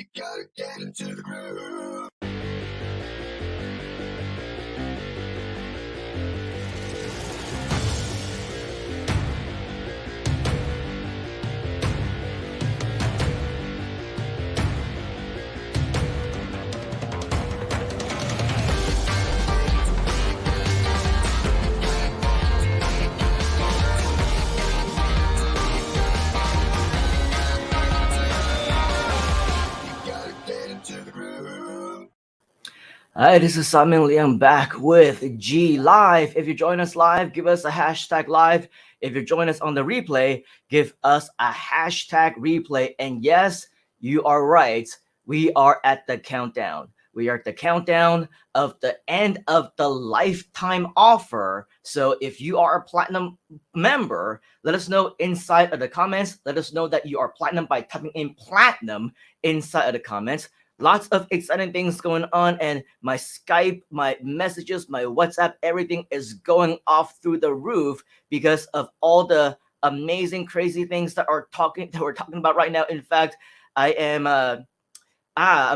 You gotta get into the groove. Hi, this is Simon Lee. I'm back with G Live. If you join us live, give us a hashtag live. If you join us on the replay, give us a hashtag replay. And yes, you are right. We are at the countdown. We are at the countdown of the end of the lifetime offer. So if you are a platinum member, let us know inside of the comments. Let us know that you are platinum by typing in platinum inside of the comments. Lots of exciting things going on, and my Skype, my messages, my WhatsApp, everything is going off through the roof because of all the amazing, crazy things that we're talking about right now. In fact, I'm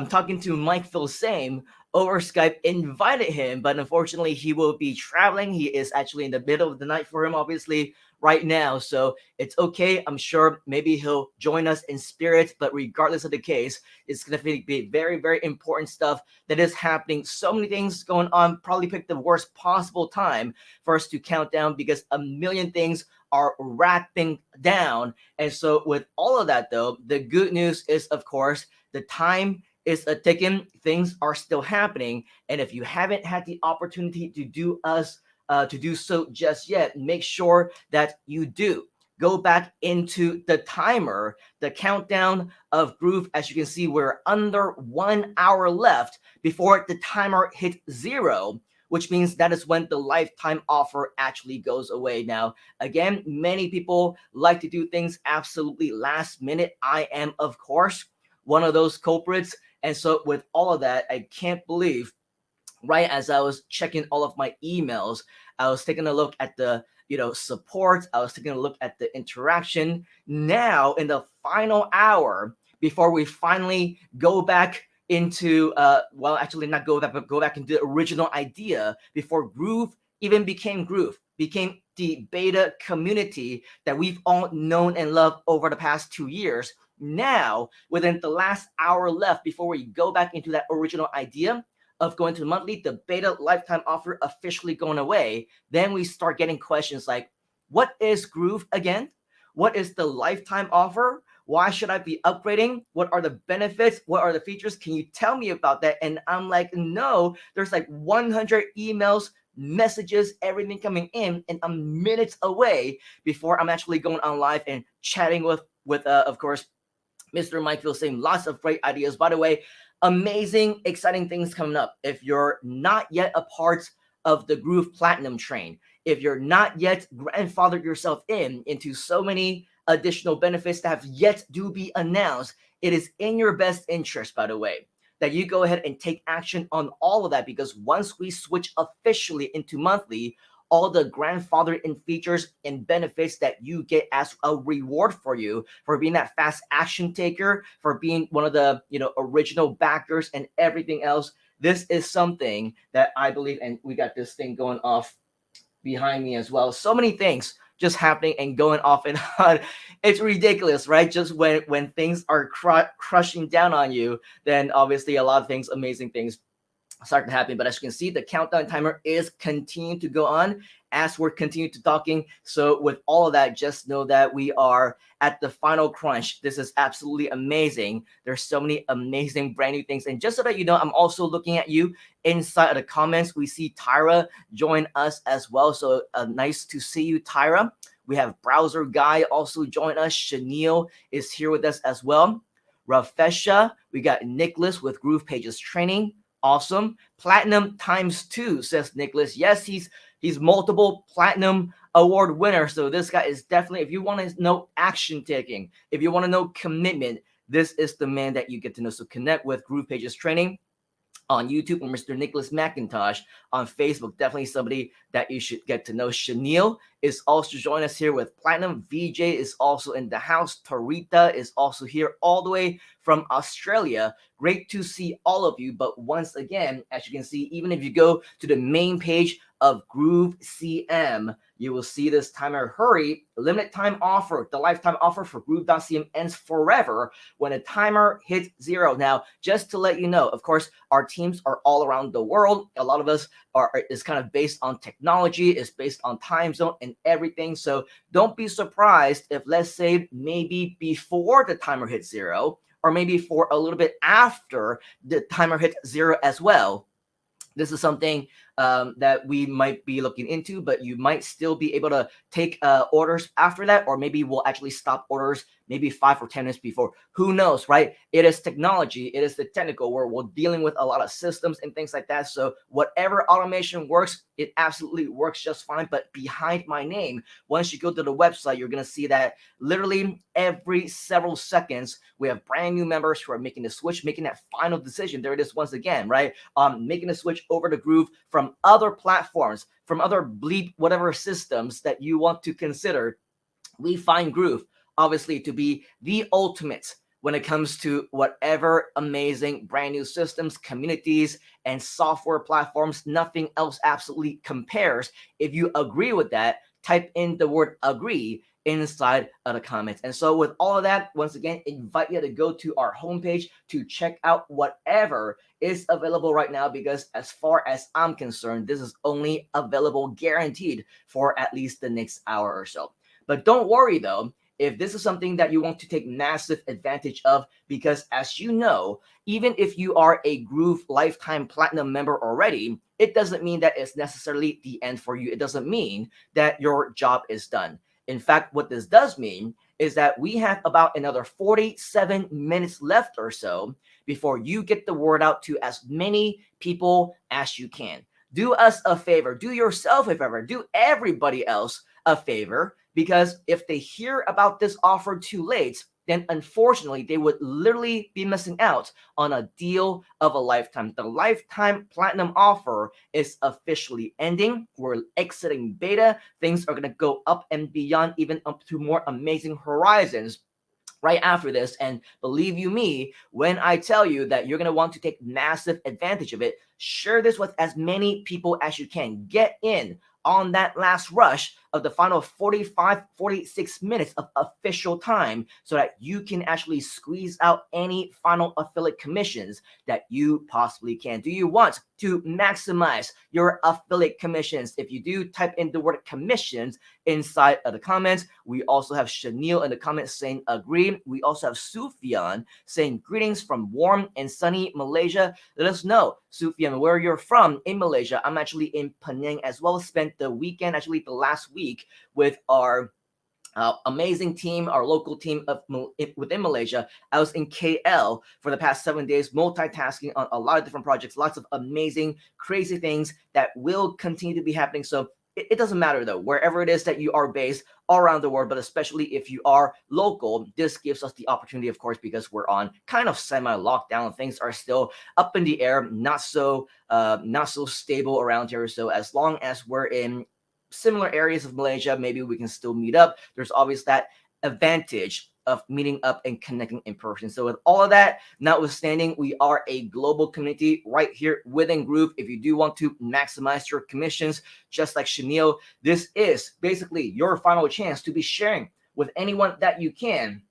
talking to Mike Filsame over Skype, invited him, but unfortunately he will be traveling. He is actually in the middle of the night for him, obviously, right now. So it's okay. I'm sure maybe he'll join us in spirit, but regardless of the case, it's going to be very, very important stuff that is happening. So many things going on. Probably pick the worst possible time for us to count down because a million things are wrapping down. And so with all of that, though, the good news is, of course, the time is a ticking. Things are still happening, and if you haven't had the opportunity to do so just yet, make sure that you do. Go back into the timer, the countdown of Groove. As you can see, we're under 1 hour left before the timer hits 0, which means that is when the lifetime offer actually goes away. Now, again, many people like to do things absolutely last minute. I am, of course, one of those culprits. And so with all of that, I can't believe, right as I was checking all of my emails, I was taking a look at the support. I was taking a look at the interaction. Now in the final hour before we finally go back into actually not go back, but go back into the original idea before Groove even became Groove, became the beta community that we've all known and loved over the past 2 years. Now, within the last hour left before we go back into that original idea of going to the monthly, the beta lifetime offer officially going away, then we start getting questions like, what is Groove again? What is the lifetime offer? Why should I be upgrading? What are the benefits? What are the features? Can you tell me about that? And I'm like, no, there's like 100 emails, messages, everything coming in, and I'm minutes away before I'm actually going on live and chatting with of course, Mr. Mike Filsame. Lots of great ideas. By the way, amazing, exciting things coming up. If you're not yet a part of the Groove Platinum train, if you're not yet grandfathered yourself into so many additional benefits that have yet to be announced, it is in your best interest, by the way, that you go ahead and take action on all of that, because once we switch officially into monthly, all the grandfathered in features and benefits that you get as a reward for you for being that fast action taker, for being one of the original backers and everything else. This is something that I believe, and we got this thing going off behind me as well. So many things just happening and going off and on. It's ridiculous, right? Just when things are crushing down on you, then obviously a lot of things, amazing things start to happen. But as you can see, the countdown timer is continuing to go on as we're continuing to talking. So with all of that, just know that we are at the final crunch. This is absolutely amazing. There's so many amazing brand new things. And just so that you know, I'm also looking at you inside of the comments. We see Tyra join us as well. So nice to see you, Tyra. We have Browser Guy also join us. Chenille is here with us as well. Rafesha, we got Nicholas with Groove Pages Training. Awesome. Platinum ×2, says Nicholas. Yes, he's multiple platinum award winner. So this guy is definitely, if you want to know action taking, if you want to know commitment, this is the man that you get to know. So connect with Groove Pages Training. On YouTube with Mr. Nicholas McIntosh. On Facebook, definitely somebody that you should get to know. Chenille is also joining us here with Platinum. VJ is also in the house. Tarita is also here all the way from Australia. Great to see all of you. But once again, as you can see, even if you go to the main page of Groove CM, you will see this timer. Hurry, limited time offer. The lifetime offer for Groove.cm ends forever when a timer hits 0. Now, just to let you know, of course, our teams are all around the world. A lot of us is kind of based on technology, is based on time zone and everything. So don't be surprised if, let's say, maybe before the timer hits 0, or maybe for a little bit after the timer hits 0 as well. This is something that we might be looking into, but you might still be able to take orders after that, or maybe we'll actually stop orders maybe 5 or 10 minutes before. Who knows, right? It is technology, it is the technical where we're dealing with a lot of systems and things like that. So whatever automation works, it absolutely works just fine. But behind my name, once you go to the website, you're gonna see that literally every several seconds we have brand new members who are making the switch, making that final decision. There it is once again, right? Making the switch over to Groove from other platforms, from other bleep whatever systems that you want to consider. We find Groove obviously to be the ultimate when it comes to whatever amazing brand new systems, communities, and software platforms. Nothing else absolutely compares. If you agree with that, type in the word agree inside of the comments. And so with all of that, once again, invite you to go to our homepage to check out whatever is available right now, because as far as I'm concerned, this is only available guaranteed for at least the next hour or so. But don't worry though, if this is something that you want to take massive advantage of, because as you know, even if you are a Groove Lifetime Platinum member already, it doesn't mean that it's necessarily the end for you. It doesn't mean that your job is done. In fact, what this does mean is that we have about another 47 minutes left or so before you get the word out to as many people as you can. Do us a favor, do yourself a favor, do everybody else a favor, because if they hear about this offer too late, then unfortunately they would literally be missing out on a deal of a lifetime. The lifetime platinum offer is officially ending. We're exiting beta. Things are going to go up and beyond, even up to more amazing horizons right after this. And believe you me, when I tell you that you're going to want to take massive advantage of it, share this with as many people as you can. Get in on that last rush of the final 45, 46 minutes of official time so that you can actually squeeze out any final affiliate commissions that you possibly can. Do you want to maximize your affiliate commissions? If you do, type in the word commissions inside of the comments. We also have Chenille in the comments saying agree. We also have Sufyan saying greetings from warm and sunny Malaysia. Let us know, Sufyan, where you're from in Malaysia. I'm actually in Penang as well. Spent the weekend, actually the last week, with our amazing team, our local team of within Malaysia. I was in KL for the past 7 days, multitasking on a lot of different projects, lots of amazing, crazy things that will continue to be happening. So it doesn't matter though, wherever it is that you are based all around the world, but especially if you are local, this gives us the opportunity, of course, because we're on kind of semi-lockdown. Things are still up in the air, not so stable around here. So as long as we're in similar areas of Malaysia, maybe we can still meet up. There's always that advantage of meeting up and connecting in person. So with all of that notwithstanding, we are a global community right here within Groove. If you do want to maximize your commissions, just like Chenille, this is basically your final chance to be sharing with anyone that you can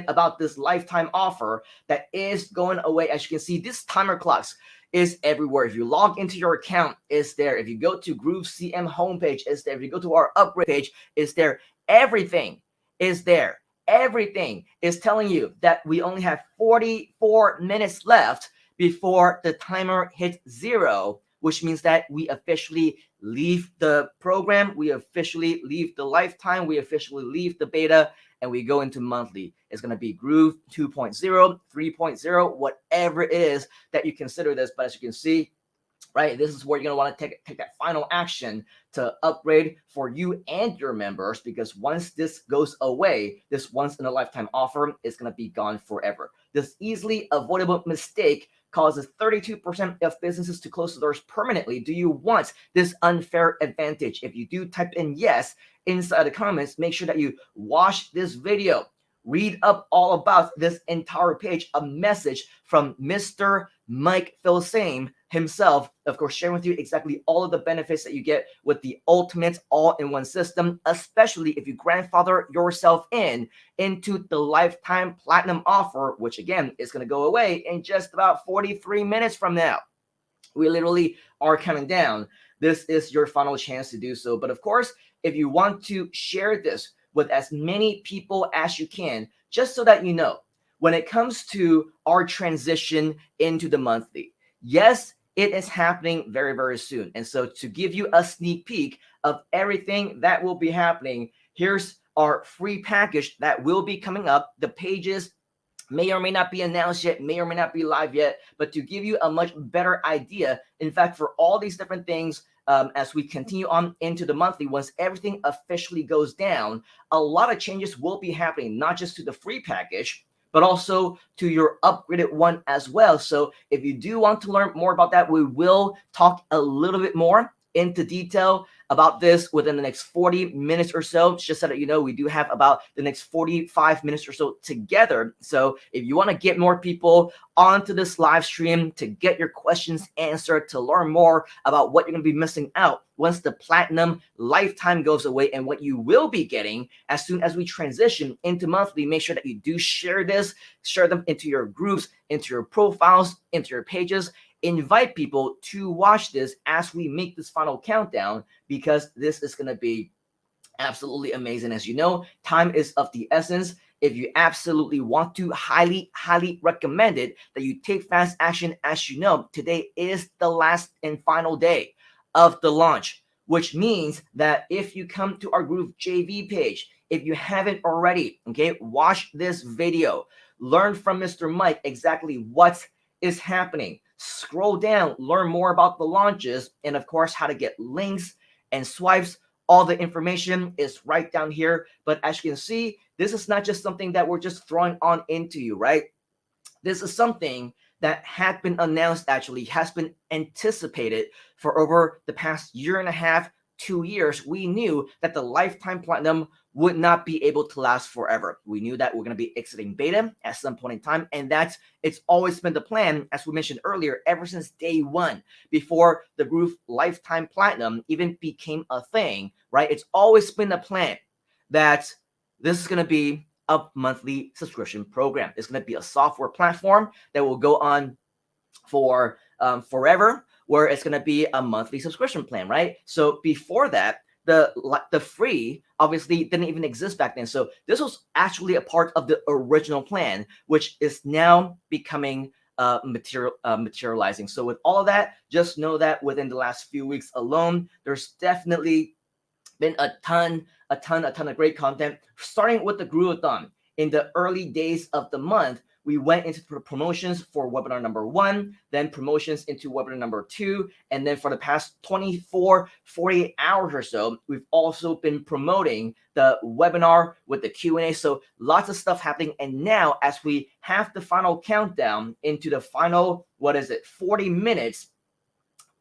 about this lifetime offer that is going away. As you can see, this timer clocks is everywhere. If you log into your account, it's there. If you go to Groove CM homepage, it's there. If you go to our upgrade page, it's there. Everything is there. Everything is telling you that we only have 44 minutes left before the timer hits 0, which means that we officially leave the program, we officially leave the lifetime, we officially leave the beta, and we go into monthly. It's going to be Groove 2.0, 3.0, whatever it is that you consider this. But as you can see, right, this is where you're going to want to take that final action to upgrade for you and your members, because once this goes away, this once in a lifetime offer is going to be gone forever. This easily avoidable mistake causes 32% of businesses to close their doors permanently. Do you want this unfair advantage? If you do, type in yes inside the comments. Make sure that you watch this video. Read up all about this entire page, a message from Mr. Mike Filsame himself, of course, sharing with you exactly all of the benefits that you get with the ultimate all-in-one system, especially if you grandfather yourself into the lifetime platinum offer, which again is going to go away in just about 43 minutes from now. We literally are counting down. This is your final chance to do so. But of course, if you want to share this with as many people as you can, just so that you know, when it comes to our transition into the monthly, yes, it is happening very, very soon. And so to give you a sneak peek of everything that will be happening, here's our free package that will be coming up. The pages may or may not be announced yet, may or may not be live yet, but to give you a much better idea, in fact, for all these different things, as we continue on into the monthly, once everything officially goes down, a lot of changes will be happening, not just to the free package, but also to your upgraded one as well. So if you do want to learn more about that, we will talk a little bit more into detail about this within the next 40 minutes or so. Just so that you know, we do have about the next 45 minutes or so together. So if you want to get more people onto this live stream, to get your questions answered, to learn more about what you're going to be missing out once the platinum lifetime goes away, and what you will be getting as soon as we transition into monthly, make sure that you do share this, share them into your groups, into your profiles, into your pages. Invite people to watch this as we make this final countdown, because this is going to be absolutely amazing. As you know, time is of the essence. If you absolutely want to, highly recommend it that you take fast action. As you know, today is the last and final day of the launch, which means that if you come to our Groove JV page, if you haven't already, okay, watch this video, learn from Mr. Mike exactly what is happening. Scroll down, learn more about the launches, and of course, how to get links and swipes. All the information is right down here. But as you can see, this is not just something that we're just throwing on into you, right? This is something that had been announced, actually has been anticipated for over the past year and a half, 2 years. We knew that the lifetime platinum would not be able to last forever. We knew that we're going to be exiting beta at some point in time, and it's always been the plan, as we mentioned earlier, ever since day one, before the Groove lifetime platinum even became a thing, right? It's always been the plan that this is going to be a monthly subscription program. It's going to be a software platform that will go on for forever, where it's going to be a monthly subscription plan, right? So before that, the free obviously didn't even exist back then. So this was actually a part of the original plan, which is now becoming materializing. So with all of that, just know that within the last few weeks alone, there's definitely been a ton of great content, starting with the Groovathon. In the early days of the month, we went into promotions for webinar number 1, then promotions into webinar number 2, and then for the past 24, 48 hours or so, we've also been promoting the webinar with the Q&A. So lots of stuff happening. And now, as we have the final countdown into the final, 40 minutes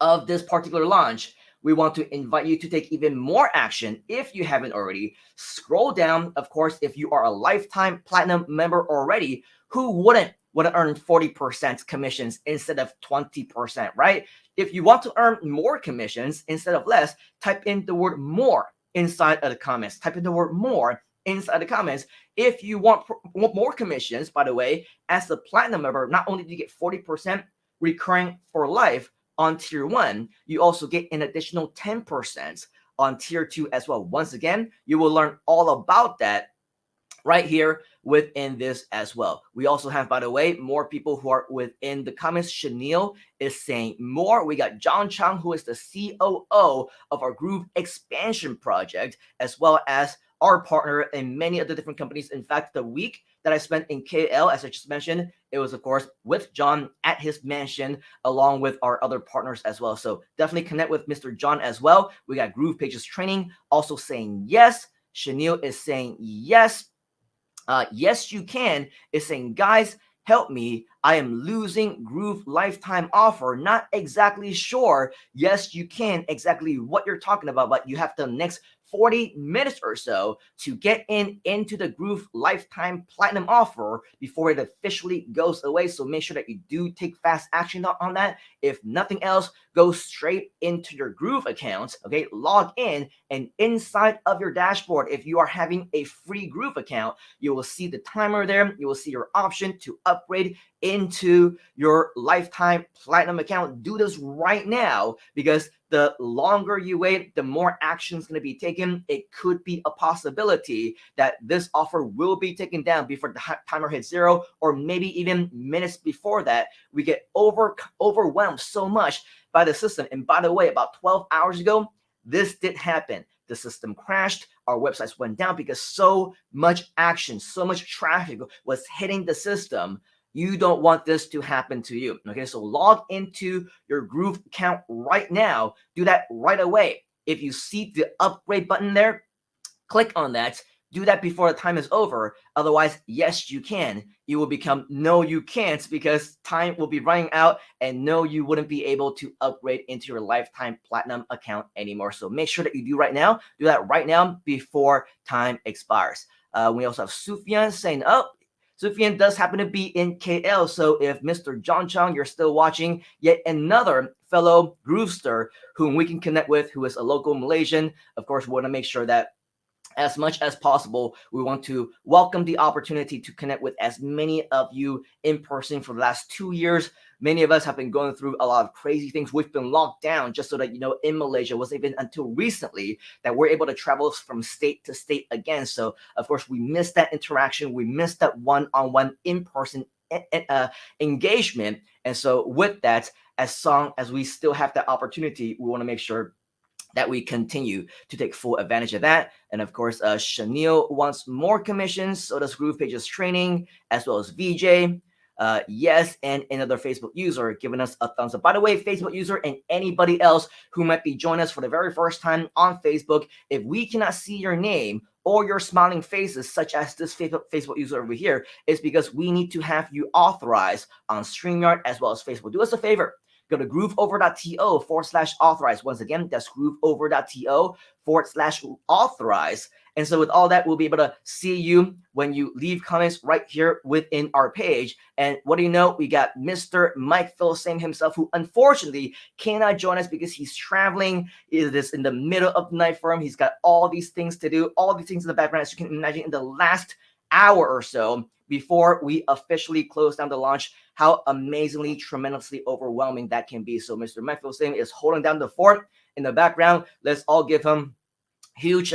of this particular launch, we want to invite you to take even more action. If you haven't already, scroll down. Of course, if you are a lifetime platinum member already, who wouldn't want to earn 40% commissions instead of 20%, right? If you want to earn more commissions instead of less, type in the word more inside of the comments. Type in the word more inside the comments. If you want more commissions, by the way, as a platinum member, not only do you get 40% recurring for life on tier 1, you also get an additional 10% on tier 2 as well. Once again, you will learn all about that right here within this as well. We also have, by the way, more people who are within the comments. Chanel is saying more. We got John Chang, who is the COO of our Groove expansion project, as well as our partner in many other different companies. In fact, the week that I spent in KL, as I just mentioned, it was, of course, with John at his mansion, along with our other partners as well. So definitely connect with Mr. John as well. We got Groove Pages Training also saying yes. Chanel is saying yes. Yes, you can is saying, guys, help me, I am losing Groove lifetime offer. Not exactly sure. Yes, you can exactly what you're talking about, but you have the next 40 minutes or so to get into the Groove lifetime platinum offer before it officially goes away. So make sure that you do take fast action on that. If nothing else, go straight into your Groove account, okay? Log in, and inside of your dashboard, if you are having a free Groove account, you will see the timer there. You will see your option to upgrade into your lifetime platinum account. Do this right now, because the longer you wait, the more action is going to be taken. It could be a possibility that this offer will be taken down before the timer hits zero, or maybe even minutes before that. We get overwhelmed so much by the system. And by the way, about 12 hours ago, this did happen. The system crashed, our websites went down because so much action, so much traffic was hitting the system. You don't want this to happen to you. Okay, so log into your Groove account right now. Do that right away. If you see the upgrade button there, click on that. Do that before the time is over. Otherwise, yes, you can. You will become no, you can't, because time will be running out, and no, you wouldn't be able to upgrade into your lifetime platinum account anymore. So make sure that you do right now. Do that right now before time expires. We also have Sufyan saying, oh, Sufyan does happen to be in KL. So if Mr. John Chong, you're still watching, yet another fellow Groovester whom we can connect with, who is a local Malaysian, of course, we want to make sure that as much as possible, we want to welcome the opportunity to connect with as many of you in person. For the last 2 years, many of us have been going through a lot of crazy things. We've been locked down, just so that you know, in Malaysia. It wasn't even until recently that we're able to travel from state to state again. So of course, we missed that interaction. We missed that one-on-one in-person engagement. And so with that, as long as we still have that opportunity, we want to make sure that we continue to take full advantage of that. And of course, Chanel wants more commissions. So does Groove Pages Training, as well as VJ. Yes, and another Facebook user giving us a thumbs up. By the way, Facebook user and anybody else who might be joining us for the very first time on Facebook, if we cannot see your name or your smiling faces, such as this Facebook user over here, it's because we need to have you authorized on StreamYard as well as Facebook. Do us a favor. Go to grooveover.to/authorize. Once again, that's grooveover.to/authorize. And so with all that, we'll be able to see you when you leave comments right here within our page. And what do you know? We got Mr. Mike Philsame himself, who unfortunately cannot join us because he's traveling. It is in the middle of the night for him. He's got all these things to do, all these things in the background, as you can imagine, in the last hour or so before we officially close down the launch. How amazingly, tremendously overwhelming that can be. So Mr. Mike Philsame is holding down the fort in the background. Let's all give him huge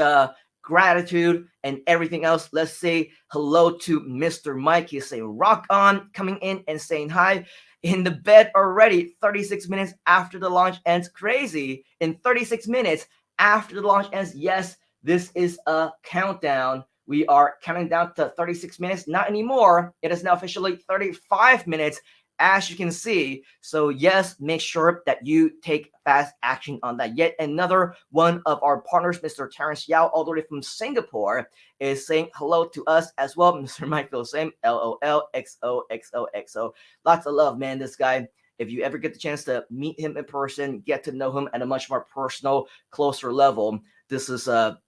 gratitude and everything else. Let's say hello to Mr. Mike. He's saying rock on, coming in and saying hi. In the bed already, 36 minutes after the launch ends. Crazy. In 36 minutes after the launch ends, yes, this is a countdown. We are counting down to 36 minutes. Not anymore. It is now officially 35 minutes, as you can see. So yes, make sure that you take fast action on that. Yet another one of our partners, Mr. Terrence Yao, all the way from Singapore, is saying hello to us as well. Mr. Mike Philsame, LOLXOXOXO. Lots of love, man. This guy, if you ever get the chance to meet him in person, get to know him at a much more personal, closer level, this is a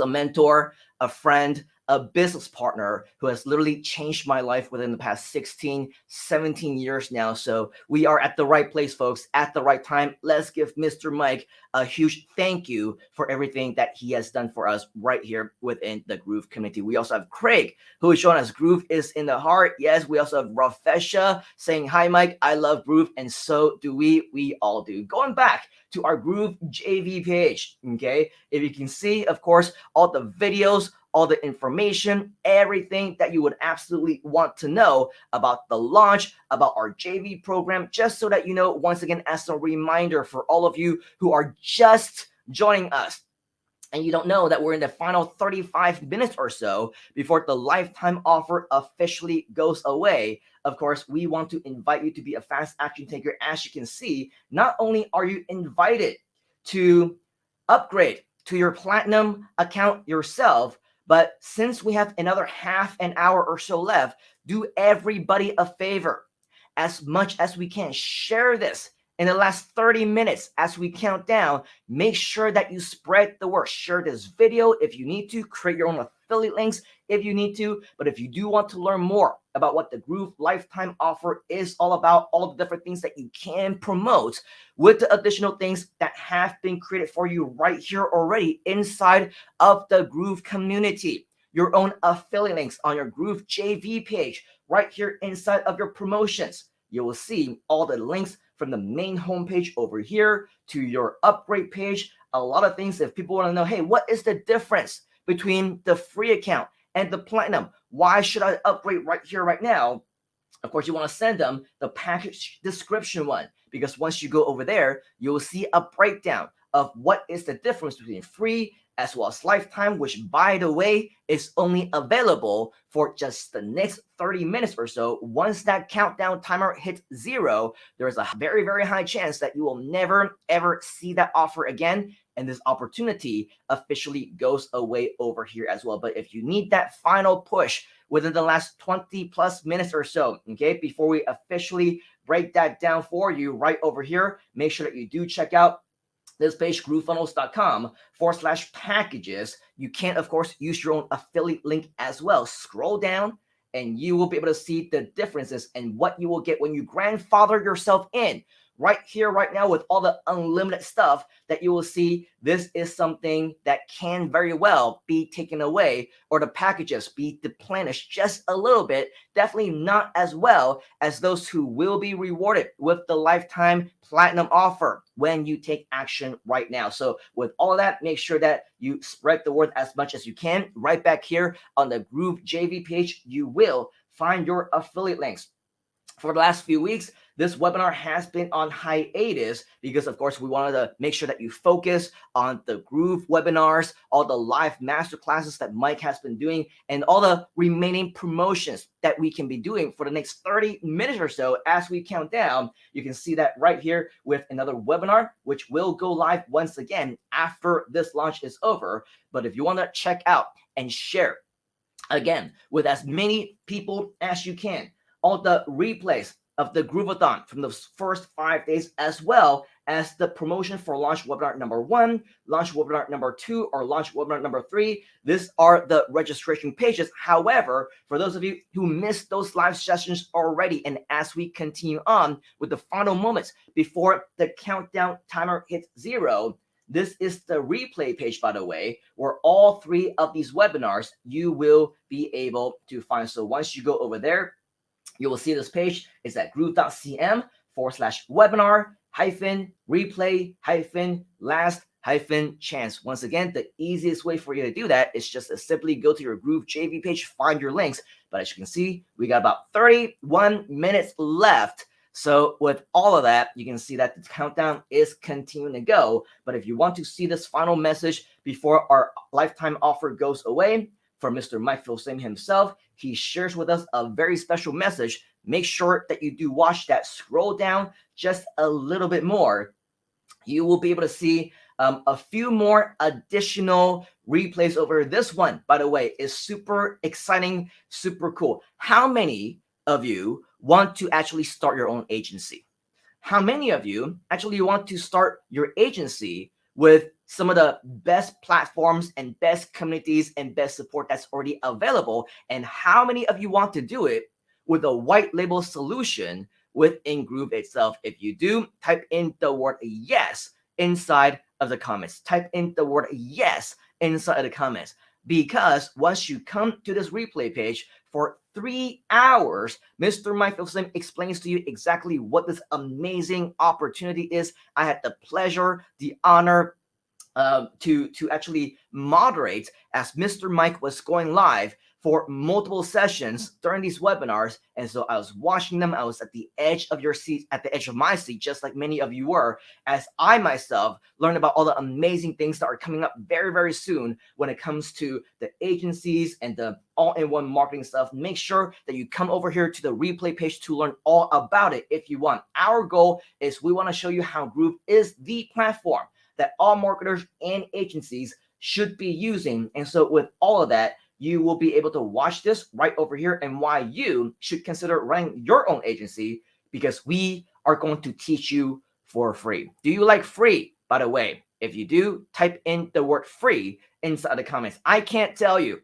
mentor, a friend, a business partner who has literally changed my life within the past 16, 17 years now. So we are at the right place, folks, at the right time. Let's give Mr. Mike a huge thank you for everything that he has done for us right here within the Groove community. We also have Craig, who is showing us Groove is in the heart. Yes, we also have Rafesha saying, hi, Mike, I love Groove, and so do we. We all do. Going back to our Groove JV page, okay? If you can see, of course, all the videos, all the information, everything that you would absolutely want to know about the launch, about our JV program, just so that you know, once again, as a reminder for all of you who are just joining us, and you don't know that we're in the final 35 minutes or so before the lifetime offer officially goes away. Of course, we want to invite you to be a fast action taker. As you can see, not only are you invited to upgrade to your platinum account yourself, But since we have another half an hour or so left, do everybody a favor. As much as we can, share this in the last 30 minutes as we count down. Make sure that you spread the word. Share this video if you need to. Create your own affiliate links if you need to. But if you do want to learn more about what the Groove lifetime offer is all about, all the different things that you can promote with the additional things that have been created for you right here already inside of the Groove community, your own affiliate links on your Groove JV page right here inside of your promotions. You will see all the links from the main homepage over here to your upgrade page. A lot of things, if people want to know, hey, what is the difference between the free account and the platinum? Why should I upgrade right here, right now? Of course, you want to send them the package description one, because once you go over there, you'll see a breakdown of what is the difference between free as well as lifetime, which, by the way, is only available for just the next 30 minutes or so. Once that countdown timer hits zero, there's a very, very high chance that you will never, ever see that offer again. And this opportunity officially goes away over here as well. But if you need that final push within the last 20 plus minutes or so, okay, before we officially break that down for you right over here, make sure that you do check out this page, groovefunnels.com/packages. You can, of course, use your own affiliate link as well. Scroll down and you will be able to see the differences and what you will get when you grandfather yourself in right here, right now, with all the unlimited stuff that you will see. This is something that can very well be taken away, or the packages be deplenished just a little bit. Definitely not as well as those who will be rewarded with the lifetime platinum offer when you take action right now. So with all of that, make sure that you spread the word as much as you can. Right back here on the Groove JV page, you will find your affiliate links. For the last few weeks, this webinar has been on hiatus because, of course, we wanted to make sure that you focus on the Groove webinars, all the live masterclasses that Mike has been doing, and all the remaining promotions that we can be doing for the next 30 minutes or so as we count down. You can see that right here with another webinar, which will go live once again after this launch is over. But if you want to check out and share, again, with as many people as you can, all the replays of the Groovathon from those first 5 days, as well as the promotion for launch webinar number 1, launch webinar number 2, or launch webinar number 3. These are the registration pages. However, for those of you who missed those live sessions already, and as we continue on with the final moments before the countdown timer hits zero, this is the replay page, by the way, where all 3 of these webinars you will be able to find. So once you go over there, you will see this page. It's at groove.cm/webinar replay last chance. Once again, the easiest way for you to do that is just to simply go to your Groove JV page, find your links. But as you can see, we got about 31 minutes left. So with all of that, you can see that the countdown is continuing to go. But if you want to see this final message before our lifetime offer goes away, from Mr. Mike Filsaime himself, he shares with us a very special message. Make sure that you do watch that. Scroll down just a little bit more. You will be able to see a few more additional replays over. This one, by the way, is super exciting, super cool. How many of you want to actually start your own agency? How many of you actually want to start your agency with some of the best platforms and best communities and best support that's already available? And how many of you want to do it with a white label solution within Groove itself? If you do, type in the word yes inside of the comments. Type in the word yes inside of the comments. Because once you come to this replay page for 3 hours, Mr. Mike Filsaime explains to you exactly what this amazing opportunity is. I had the pleasure, the honor to actually moderate as Mr. Mike was going live for multiple sessions during these webinars. And so I was watching them. I was at the edge of your seat, at the edge of my seat, just like many of you were, as I myself learned about all the amazing things that are coming up very, very soon when it comes to the agencies and the all-in-one marketing stuff. Make sure that you come over here to the replay page to learn all about it if you want. Our goal is we want to show you how Groove is the platform that all marketers and agencies should be using. And so with all of that, you will be able to watch this right over here and why you should consider running your own agency, because we are going to teach you for free. Do you like free? By the way, if you do, type in the word free inside the comments. I can't tell you,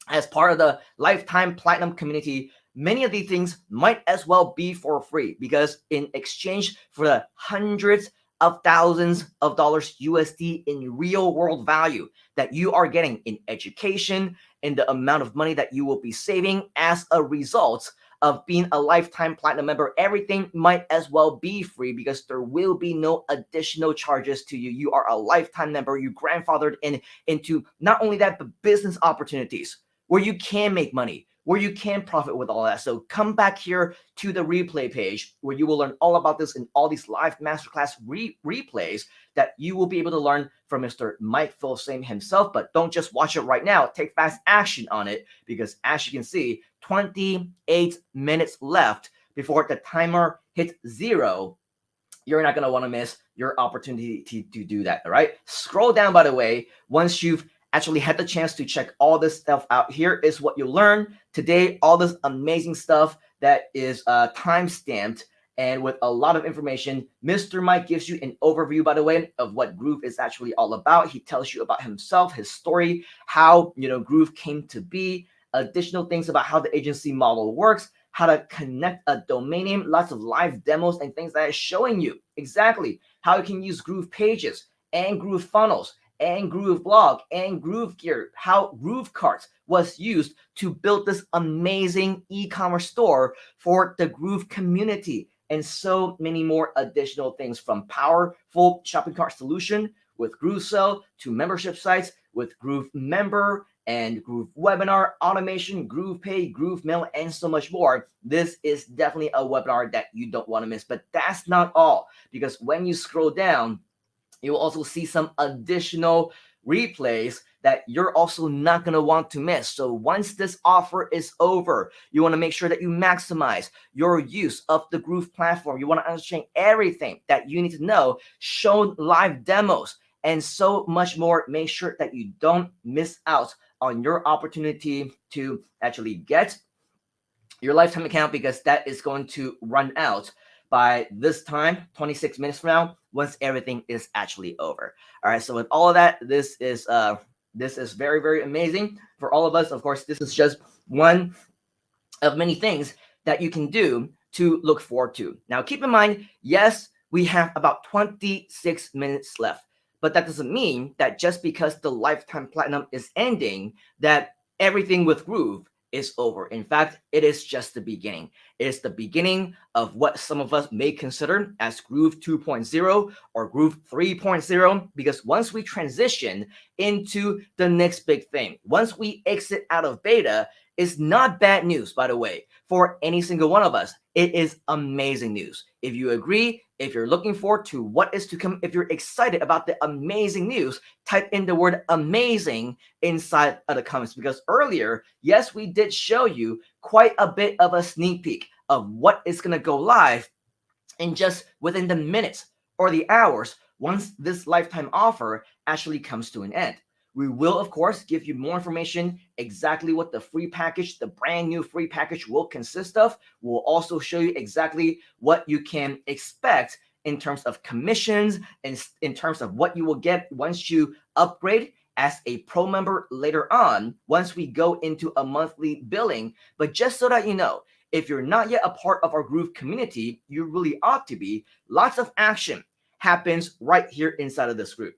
as part of the lifetime platinum community, many of these things might as well be for free, because in exchange for the hundreds of thousands of dollars USD in real world value that you are getting in education, and the amount of money that you will be saving as a result of being a lifetime platinum member, everything might as well be free, because there will be no additional charges to you. You are a lifetime member. You grandfathered into not only that, but business opportunities where you can make money, where you can profit with all that. So come back here to the replay page where you will learn all about this and all these live masterclass replays that you will be able to learn from Mr. Mike Filsaime himself. But don't just watch it right now. Take fast action on it, because as you can see, 28 minutes left before the timer hits 0. You're not going to want to miss your opportunity to do that. All right. Scroll down, by the way, once you've actually had the chance to check all this stuff out. Here is what you learn today, all this amazing stuff that is time stamped and with a lot of information. Mr. Mike gives you an overview, by the way, of what Groove is actually all about. He tells you about himself, his story, how Groove came to be, additional things about how the agency model works, how to connect a domain name, lots of live demos and things that are showing you exactly how you can use Groove pages and Groove funnels and Groove blog and Groove gear, how Groove carts was used to build this amazing e-commerce store for the Groove community, and so many more additional things, from powerful shopping cart solution with Groove Sell to membership sites with Groove Member and Groove Webinar automation, Groove Pay, Groove Mail, and so much more. This is definitely a webinar that you don't want to miss. But that's not all, because when you scroll down, you will also see some additional replays that you're also not going to want to miss. So once this offer is over, you want to make sure that you maximize your use of the Groove platform. You want to understand everything that you need to know, show live demos, and so much more. Make sure that you don't miss out on your opportunity to actually get your lifetime account, because that is going to run out by this time, 26 minutes from now, once everything is actually over. All right, so with all of that, this is very, very amazing for all of us. Of course, this is just one of many things that you can do to look forward to. Now, keep in mind, yes, we have about 26 minutes left, but that doesn't mean that just because the lifetime platinum is ending, that everything with Groove is over. In fact, it is just the beginning. It is the beginning of what some of us may consider as Groove 2.0 or Groove 3.0, because once we transition into the next big thing, once we exit out of beta, is not bad news, by the way, for any single one of us. It is amazing news. If you agree, if you're looking forward to what is to come, if you're excited about the amazing news, type in the word amazing inside of the comments, because earlier, yes, we did show you quite a bit of a sneak peek of what is going to go live in just within the minutes or the hours once this lifetime offer actually comes to an end. We will, of course, give you more information, exactly what the free package, the brand new free package, will consist of. We'll also show you exactly what you can expect in terms of commissions and in terms of what you will get once you upgrade as a pro member later on, once we go into a monthly billing. But just so that you know, if you're not yet a part of our Groove community, you really ought to be. Lots of action happens right here inside of this group.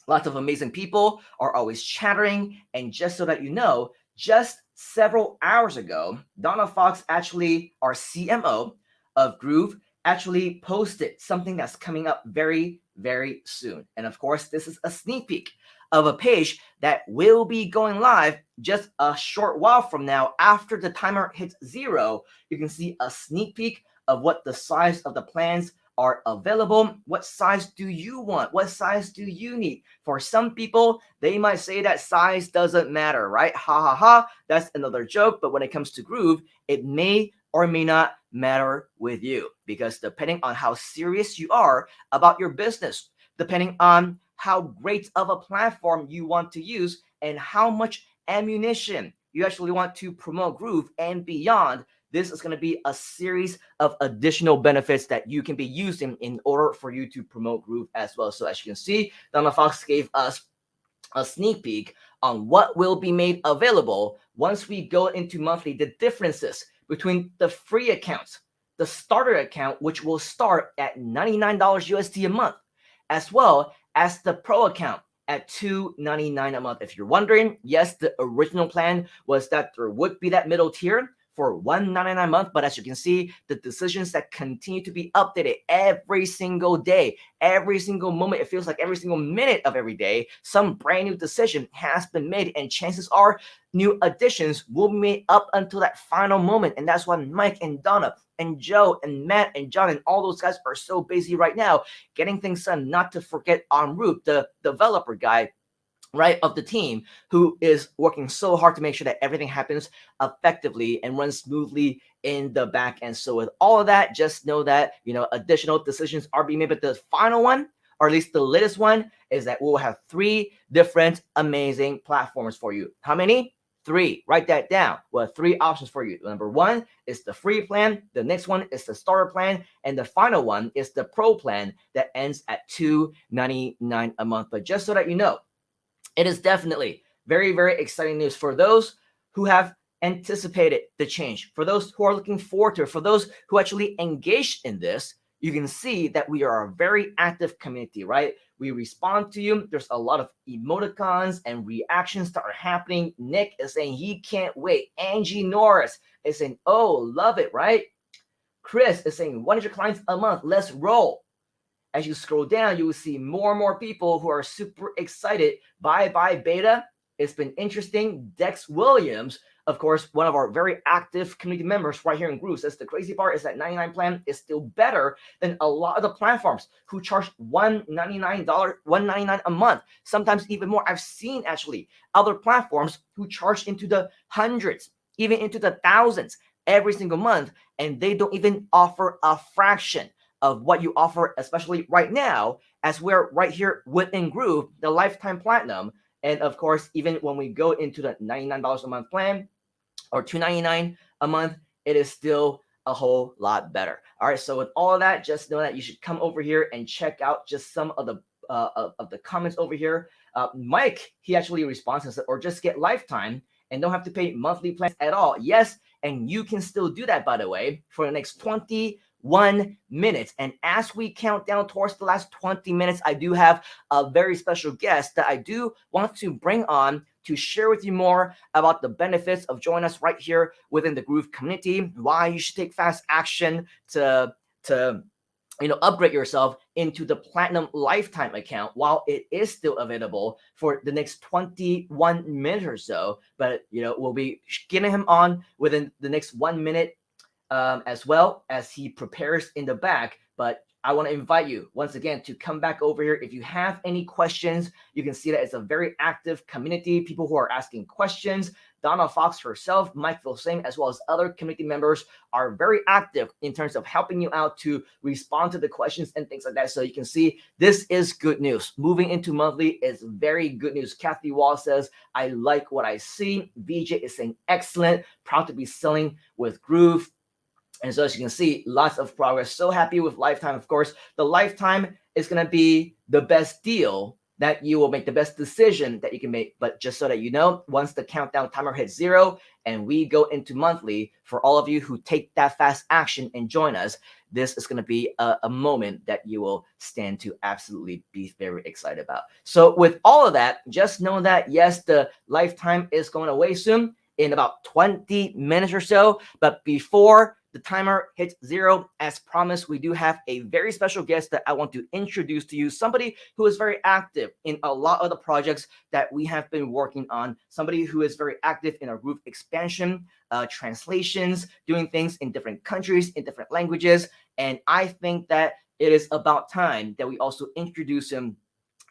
Lots of amazing people are always chattering. And just so that you know, just several hours ago, Donna Fox, actually our CMO of Groove, actually posted something that's coming up very, very soon. And of course, this is a sneak peek of a page that will be going live just a short while from now. After the timer hits 0, you can see a sneak peek of what the size of the plans are available. What size do you want? What size do you need? For some people, they might say that size doesn't matter, right? Ha ha ha. That's another joke. But when it comes to Groove, it may or may not matter with you, because depending on how serious you are about your business, depending on how great of a platform you want to use and how much ammunition you actually want to promote Groove and beyond. This is going to be a series of additional benefits that you can be using in order for you to promote Groove as well. So as you can see, Donna Fox gave us a sneak peek on what will be made available once we go into monthly, the differences between the free accounts, the starter account, which will start at $99 USD a month, as well as the pro account at $299 a month. If you're wondering, yes, the original plan was that there would be that middle tier for $199 a month, but as you can see, the decisions that continue to be updated every single day, every single moment, it feels like every single minute of every day, some brand new decision has been made, and chances are new additions will be made up until that final moment. And that's why Mike and Donna and Joe and Matt and John and all those guys are so busy right now getting things done. Not to forget Root, the developer guy, right, of the team, who is working so hard to make sure that everything happens effectively and runs smoothly in the back end. So with all of that, just know that, additional decisions are being made, but the final one, or at least the latest one, is that we'll have 3 different amazing platforms for you. How many? 3. Write that down. We'll have 3 options for you. Number 1 is the free plan. The next one is the starter plan. And the final one is the pro plan that ends at $299 a month. But just so that you know, it is definitely very, very exciting news for those who have anticipated the change, for those who are looking forward to it, for those who actually engaged in this. You can see that we are a very active community, right? We respond to you. There's a lot of emoticons and reactions that are happening. Nick is saying he can't wait. Angie Norris is saying, oh, love it, right? Chris is saying 100 clients a month. Let's roll. As you scroll down, you will see more and more people who are super excited. Bye beta. It's been interesting. Dex Williams, of course, one of our very active community members right here in Groove, says the crazy part is that 99 plan is still better than a lot of the platforms who charge $199 a month, sometimes even more. I've seen actually other platforms who charge into the hundreds, even into the thousands every single month, and they don't even offer a fraction of what you offer, especially right now, as we're right here within Groove, the lifetime platinum. And of course, even when we go into the $99 a month plan or $299 a month, it is still a whole lot better. All right, so with all of that, just know that you should come over here and check out just some of the comments over here. Mike, he actually responds and said, or just get lifetime and don't have to pay monthly plans at all. Yes, and you can still do that, by the way, for the next 21 minutes. And as we count down towards the last 20 minutes, I do have a very special guest that I do want to bring on to share with you more about the benefits of joining us right here within the Groove community, why you should take fast action to upgrade yourself into the platinum lifetime account while it is still available for the next 21 minutes or so. But we'll be getting him on within the next 1 minute, as well as he prepares in the back. But I want to invite you once again to come back over here. If you have any questions, you can see that it's a very active community, people who are asking questions. Donna Fox herself, Mike Vilsain, as well as other community members are very active in terms of helping you out to respond to the questions and things like that. So you can see this is good news. Moving into monthly is very good news. Kathy Wall says, I like what I see. VJ is saying, excellent. Proud to be selling with Groove. And so as you can see, lots of progress. So happy with lifetime. Of course, the lifetime is going to be the best deal that you will make, the best decision that you can make. But just so that you know, once the countdown timer hits 0 and we go into monthly, for all of you who take that fast action and join us, this is going to be a moment that you will stand to absolutely be very excited about. So with all of that, just know that, yes, the lifetime is going away soon in about 20 minutes or so. But before the timer hits 0, as promised, we do have a very special guest that I want to introduce to you. Somebody who is very active in a lot of the projects that we have been working on. Somebody who is very active in our Groove expansion, translations, doing things in different countries, in different languages. And I think that it is about time that we also introduce him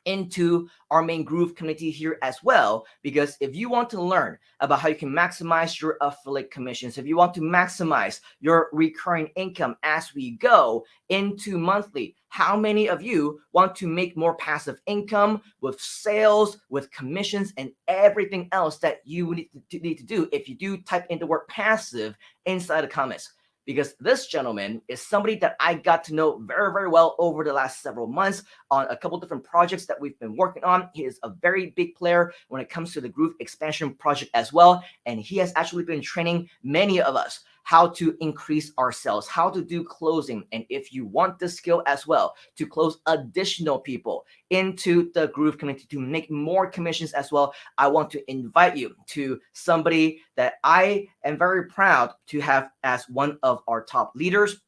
into our main Groove community here as well. Because if you want to learn about how you can maximize your affiliate commissions, if you want to maximize your recurring income as we go into monthly, how many of you want to make more passive income with sales, with commissions, and everything else that you need to do? If you do, type in the word passive inside the comments, because this gentleman is somebody that I got to know very, very well over the last several months on a couple different projects that we've been working on. He is a very big player when it comes to the Groove expansion project as well. And he has actually been training many of us how to increase our sales, how to do closing. And if you want this skill as well to close additional people into the Groove community to make more commissions as well, I want to invite you to somebody that I am very proud to have as one of our top leaders,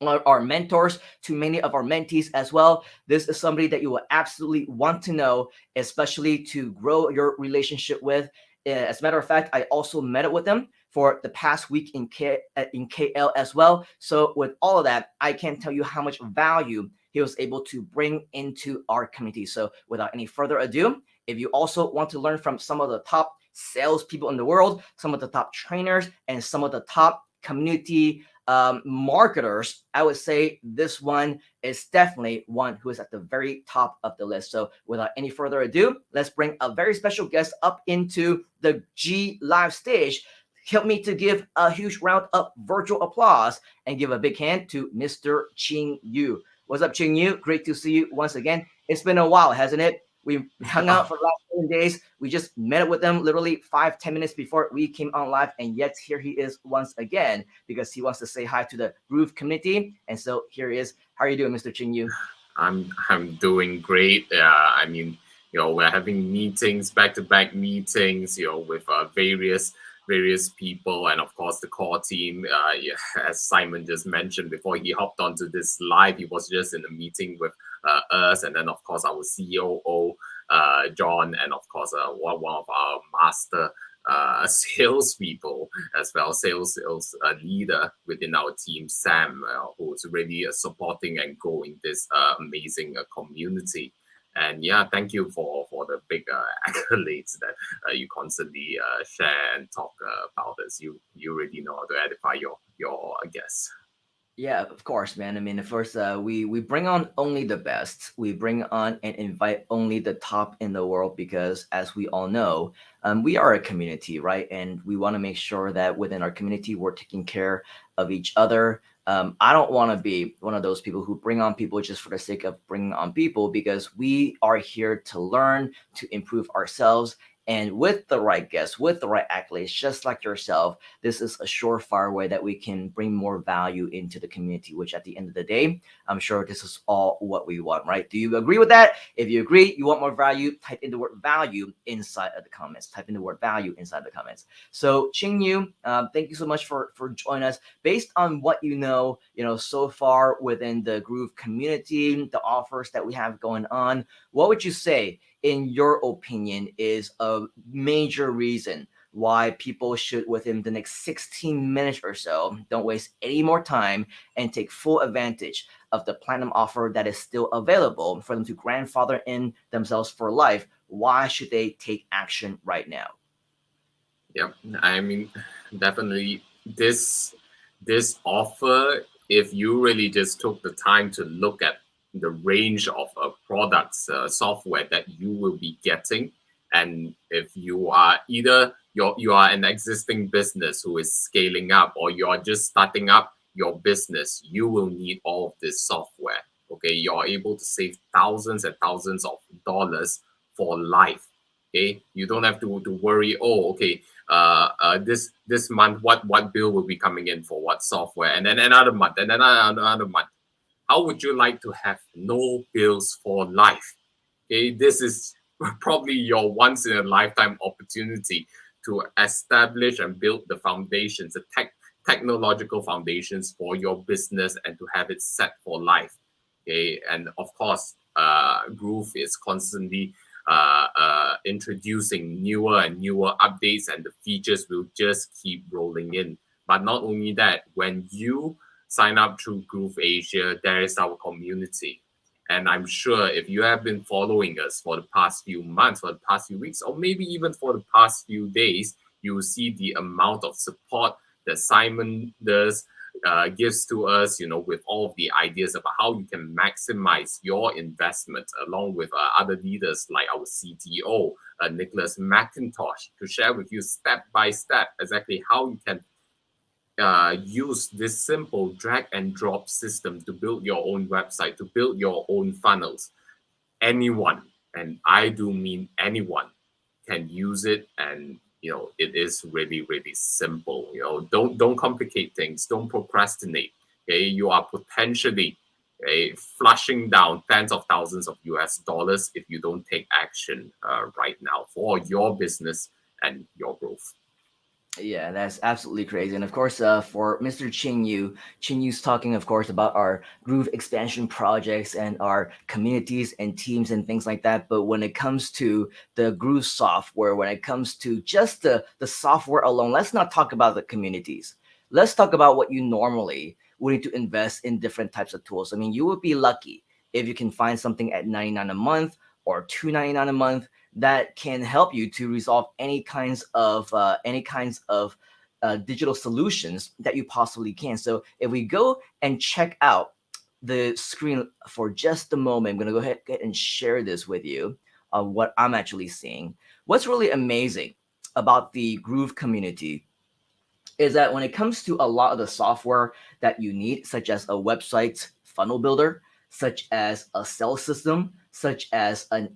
our mentors, to many of our mentees as well. This is somebody that you will absolutely want to know, especially to grow your relationship with. As a matter of fact, I also met up with him for the past week in KL as well. So with all of that, I can't tell you how much value he was able to bring into our community. So without any further ado, if you also want to learn from some of the top salespeople in the world, some of the top trainers, and some of the top community marketers, I would say this one is definitely one who is at the very top of the list. So without any further ado, let's bring a very special guest up into the G Live stage. Help me to give a huge round of virtual applause and give a big hand to Mr. Ching Yu. What's up, Ching Yu? Great to see you once again. It's been a while, hasn't it? We hung out for the last 7 days. We just met up with them literally 5-10 minutes before we came on live. And yet here he is once again because he wants to say hi to the Groove community. And so here he is. How are you doing, Mr. Ching Yu? I'm doing great. I mean, we're having meetings, back-to-back meetings, with various people, and of course the core team. As Simon just mentioned before he hopped onto this live, he was just in a meeting with us, and then of course our COO John, and of course one of our master salespeople as well, sales leader within our team, Sam, who's really supporting and growing this amazing community. And yeah, thank you for the big accolades that you constantly share and talk about us. You really know how to edify your guests. Yeah, of course, man. I mean, first, we bring on only the best. We bring on and invite only the top in the world because, as we all know, we are a community, right? And we want to make sure that within our community, we're taking care of each other. I don't want to be one of those people who bring on people just for the sake of bringing on people, because we are here to learn, to improve ourselves. And with the right guests, with the right accolades, just like yourself, this is a surefire way that we can bring more value into the community, which at the end of the day, I'm sure this is all what we want, right? Do you agree with that? If you agree, you want more value, type in the word value inside of the comments. Type in the word value inside the comments. So Ching Yu, thank you so much for joining us. Based on what you know so far within the Groove community, the offers that we have going on, what would you say, in your opinion, is a major reason why people should, within the next 16 minutes or so, don't waste any more time and take full advantage of the platinum offer that is still available for them to grandfather in themselves for life? Why should they take action right now? Yeah, I mean, definitely this offer, if you really just took the time to look at the range of products, software that you will be getting, and if you are either you are an existing business who is scaling up, or you are just starting up your business, you will need all of this software. Okay, you're able to save thousands and thousands of dollars for life. Okay, you don't have to worry. Oh, okay, this month what bill will be coming in for what software, and then another month, and then another month. How would you like to have no bills for life? Okay, this is probably your once in a lifetime opportunity to establish and build the foundations, the technological foundations for your business, and to have it set for life. Okay, and of course, Groove is constantly introducing newer and newer updates, and the features will just keep rolling in. But not only that, when you sign up through Groove Asia, there is our community. And I'm sure if you have been following us for the past few months, for the past few weeks, or maybe even for the past few days, you will see the amount of support that Simon does gives to us, with all of the ideas about how you can maximize your investment, along with other leaders like our CTO, Nicholas McIntosh, to share with you step by step exactly how you can use this simple drag and drop system to build your own website, to build your own funnels. Anyone, and I do mean anyone, can use it, and it is really, really simple. Don't complicate things, don't procrastinate. Okay, you are potentially flushing down tens of thousands of US dollars if you don't take action right now for your business and your growth. Yeah, that's absolutely crazy. And of course, for Mr. Yu's talking, of course, about our Groove expansion projects and our communities and teams and things like that. But when it comes to the Groove software, when it comes to just the software alone, let's not talk about the communities. Let's talk about what you normally would need to invest in different types of tools. I mean, you would be lucky if you can find something at $99 a month or $299 a month that can help you to resolve any kinds of digital solutions that you possibly can. So if we go and check out the screen for just a moment, I'm going to go ahead and share this with you on what I'm actually seeing. What's really amazing about the Groove community is that when it comes to a lot of the software that you need, such as a website funnel builder, such as a sales system, such as an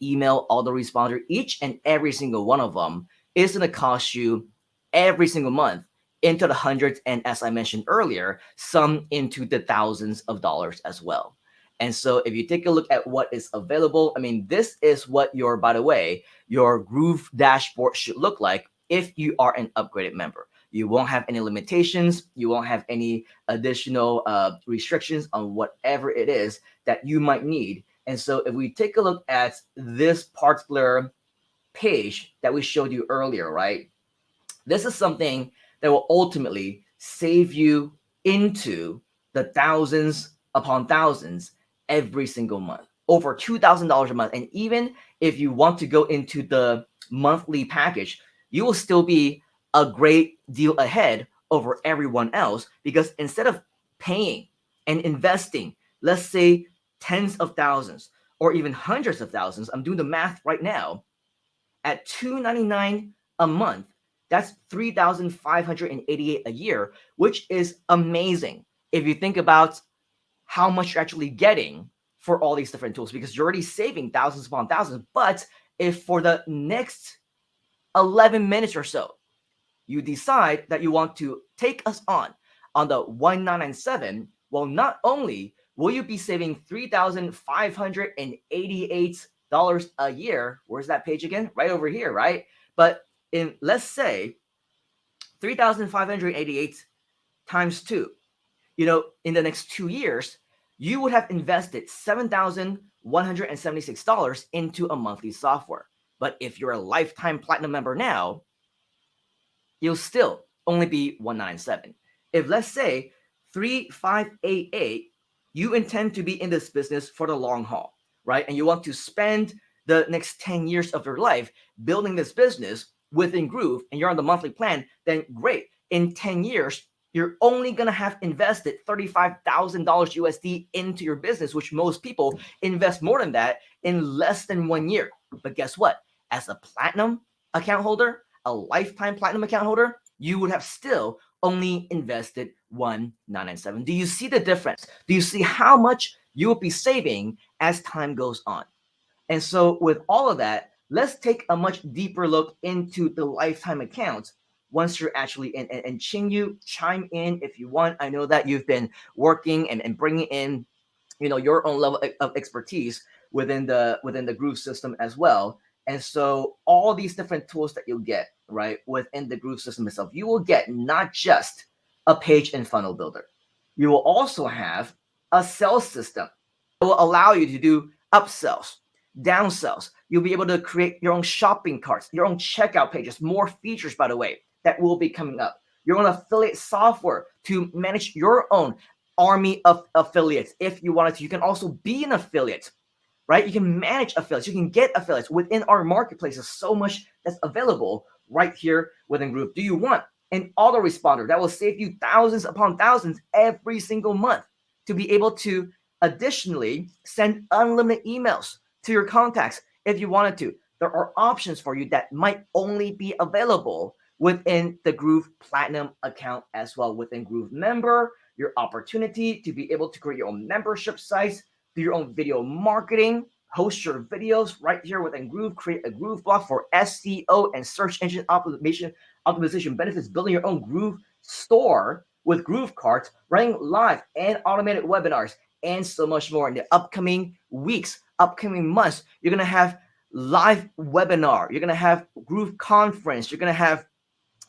email autoresponder, each and every single one of them is going to cost you every single month into the hundreds, and as I mentioned earlier, some into the thousands of dollars as well. And so if you take a look at what is available, I mean, this is what by the way, your Groove dashboard should look like if you are an upgraded member. You won't have any limitations. You won't have any additional restrictions on whatever it is that you might need. And so if we take a look at this particular page that we showed you earlier, right? This is something that will ultimately save you into the thousands upon thousands every single month, over $2,000 a month. And even if you want to go into the monthly package, you will still be a great deal ahead over everyone else, because instead of paying and investing, let's say tens of thousands or even hundreds of thousands, I'm doing the math right now, at $299 a month, that's $3,588 a year, which is amazing if you think about how much you're actually getting for all these different tools, because you're already saving thousands upon thousands. But if for the next 11 minutes or so, you decide that you want to take us on the 1997, well, not only will you be saving $3,588 a year, where's that page again? Right over here, right? But let's say 3,588 times 2, in the next 2 years, you would have invested $7,176 into a monthly software. But if you're a lifetime platinum member now, you'll still only be 197. If, let's say, 3,588, you intend to be in this business for the long haul, right? And you want to spend the next 10 years of your life building this business within Groove, and you're on the monthly plan, then great. In 10 years, you're only going to have invested $35,000 USD into your business, which most people invest more than that in less than 1 year. But guess what? As a platinum account holder, a lifetime platinum account holder, you would have still only invested $1,997. Do you see the difference? Do you see how much you will be saving as time goes on? And so with all of that, let's take a much deeper look into the lifetime accounts once you're actually in. And Qingyu, chime in if you want. I know that you've been working and bringing in, your own level of expertise within the Groove system as well. And so all these different tools that you'll get, right, within the Groove system itself, you will get not just a page and funnel builder. You will also have a sales system that will allow you to do upsells, downsells. You'll be able to create your own shopping carts, your own checkout pages, more features, by the way, that will be coming up. Your own affiliate software to manage your own army of affiliates if you wanted to. You can also be an affiliate, right? You can manage affiliates. You can get affiliates within our marketplace. There's so much that's available right here within Groove. Do you want an autoresponder that will save you thousands upon thousands every single month to be able to additionally send unlimited emails to your contacts if you wanted to? There are options for you that might only be available within the Groove Platinum account as well. Within Groove Member, your opportunity to be able to create your own membership sites, do your own video marketing, host your videos right here within Groove, create a Groove blog for SEO and search engine optimization benefits, building your own Groove store with Groove carts, running live and automated webinars, and so much more in the upcoming weeks, upcoming months. You're going to have live webinar, you're going to have Groove conference, you're going to have,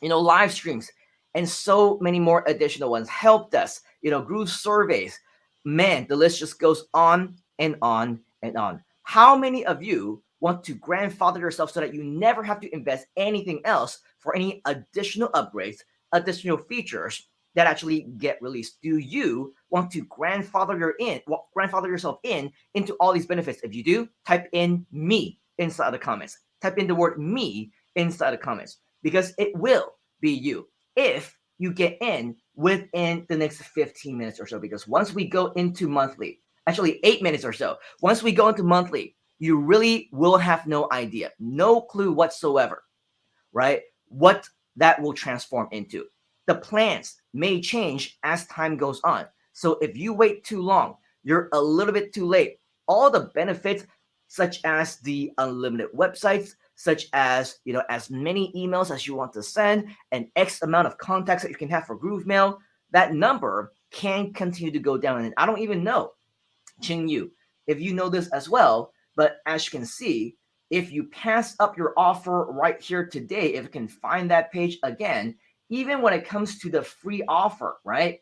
live streams, and so many more additional ones. Help desk, Groove surveys. Man, the list just goes on and on and on. How many of you want to grandfather yourself so that you never have to invest anything else for any additional upgrades, additional features that actually get released? Do you want to grandfather yourself into all these benefits? If you do, type in me inside the comments. Type in the word me inside the comments, because it will be you if you get in within the next 15 minutes or so. Because once we go into monthly, actually 8 minutes or so, once we go into monthly, you really will have no idea, no clue whatsoever, right? What that will transform into. The plans may change as time goes on. So if you wait too long, you're a little bit too late. All the benefits, such as the unlimited websites, such as, as many emails as you want to send, and X amount of contacts that you can have for Groove Mail, that number can continue to go down. And I don't even know, Ching Yu, if you know this as well, but as you can see, if you pass up your offer right here today, if you can find that page again, even when it comes to the free offer, right,